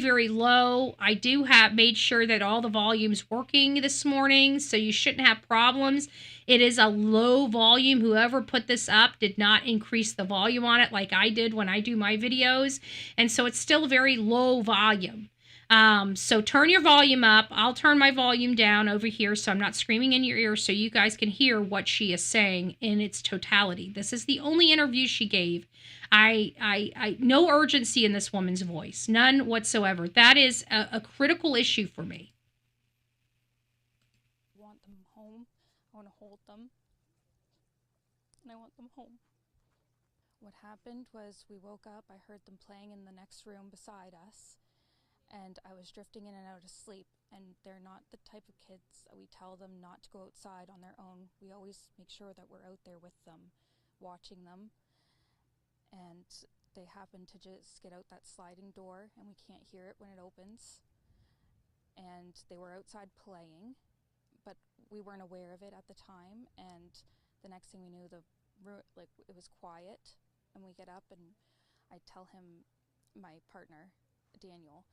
very low. I do have made sure that all the volume's working this morning, so you shouldn't have problems. It is a low volume. Whoever put this up did not increase the volume on it like I did when I do my videos, and so it's still very low volume. So turn your volume up. I'll turn my volume down over here so I'm not screaming in your ear so you guys can hear what she is saying in its totality. This is the only interview she gave. No urgency in this woman's voice, none whatsoever. That is a critical issue for me. I want them home. I want to hold them. And I want them home. What happened was we woke up, I heard them playing in the next room beside us, and I was drifting in and out of sleep, and they're not the type of kids that we tell them not to go outside on their own. We always make sure that we're out there with them, watching them. And they happen to just get out that sliding door, and we can't hear it when it opens. And they were outside playing, but we weren't aware of it at the time. And the next thing we knew, it was quiet. And we get up, and I tell him, my partner, Daniel,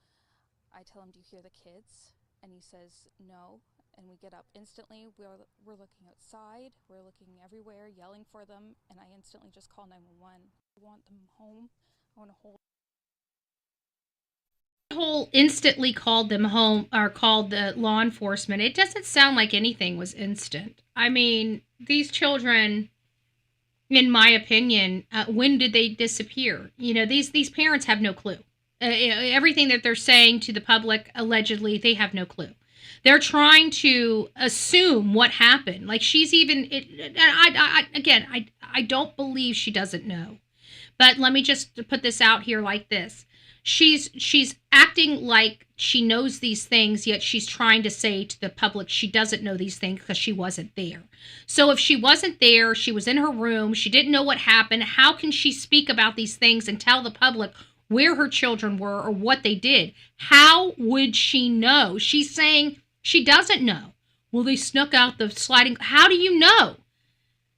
I tell him, "Do you hear the kids?" And he says, "No." And we get up instantly. We're looking outside. We're looking everywhere, yelling for them. And I instantly just call 911. I want them home. I want to hold. Whole instantly called them home or called the law enforcement. It doesn't sound like anything was instant. I mean, these children, in my opinion, when did they disappear? You know, these parents have no clue. Everything that they're saying to the public, allegedly, they have no clue. They're trying to assume what happened. Like she's even, I don't believe she doesn't know. But let me just put this out here like this. She's acting like she knows these things, yet she's trying to say to the public she doesn't know these things because she wasn't there. So if she wasn't there, she was in her room, she didn't know what happened, how can she speak about these things and tell the public where her children were or what they did? How would she know? She's saying she doesn't know. Well, they snuck out the sliding. How do you know?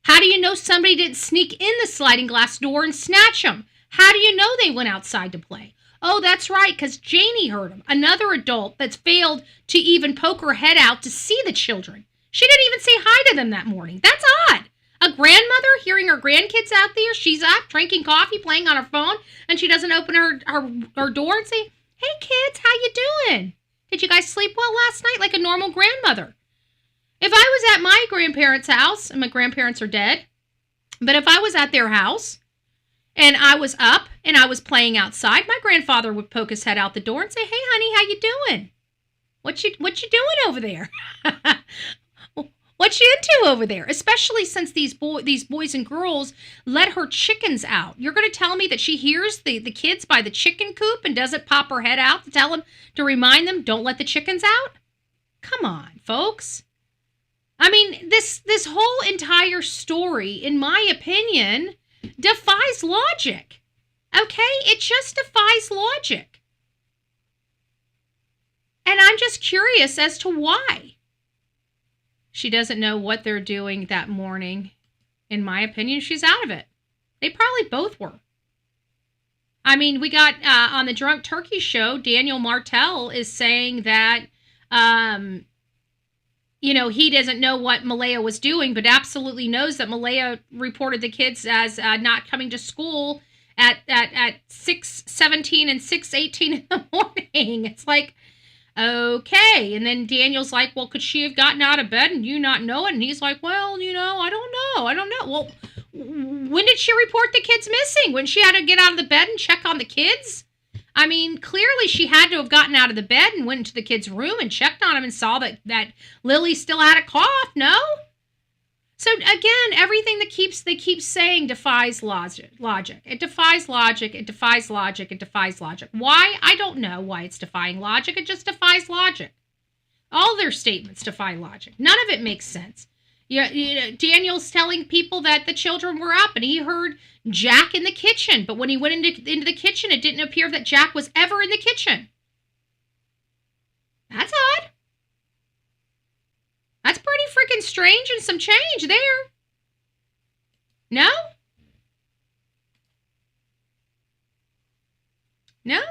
How do you know somebody didn't sneak in the sliding glass door and snatch them? How do you know they went outside to play? Oh, that's right, because Janie heard them. Another adult that's failed to even poke her head out to see the children. She didn't even say hi to them that morning. That's odd. A grandmother hearing her grandkids out there, she's up drinking coffee, playing on her phone, and she doesn't open her door and say, "Hey kids, how you doing? Did you guys sleep well last night?" Like a normal grandmother. If I was at my grandparents' house, and my grandparents are dead, but if I was at their house and I was up and I was playing outside, my grandfather would poke his head out the door and say, "Hey honey, how you doing? What you doing over there?" What you into over there? Especially since these boys and girls let her chickens out. You're going to tell me that she hears the kids by the chicken coop and doesn't pop her head out to tell them, to remind them, don't let the chickens out? Come on, folks. I mean, this whole entire story, in my opinion, defies logic. Okay? It just defies logic. And I'm just curious as to why. She doesn't know what they're doing that morning. In my opinion, she's out of it. They probably both were. I mean, we got on the Drunk Turkey show, Daniel Martell is saying that, he doesn't know what Malehya was doing, but absolutely knows that Malehya reported the kids as not coming to school at 6:17 and 6:18 in the morning. It's like, okay. And then Daniel's like, well, could she have gotten out of bed and you not know it? And he's like, well, I don't know. Well, when did she report the kids missing? When she had to get out of the bed and check on the kids? I mean, clearly she had to have gotten out of the bed and went into the kid's room and checked on him and saw that Lily still had a cough, no? So again, everything they keep saying defies logic. It defies logic. It defies logic. It defies logic. Why? I don't know why it's defying logic. It just defies logic. All their statements defy logic. None of it makes sense. Daniel's telling people that the children were up and he heard Jack in the kitchen. But when he went into the kitchen, it didn't appear that Jack was ever in the kitchen. That's odd. That's pretty freaking strange and some change there. No? No?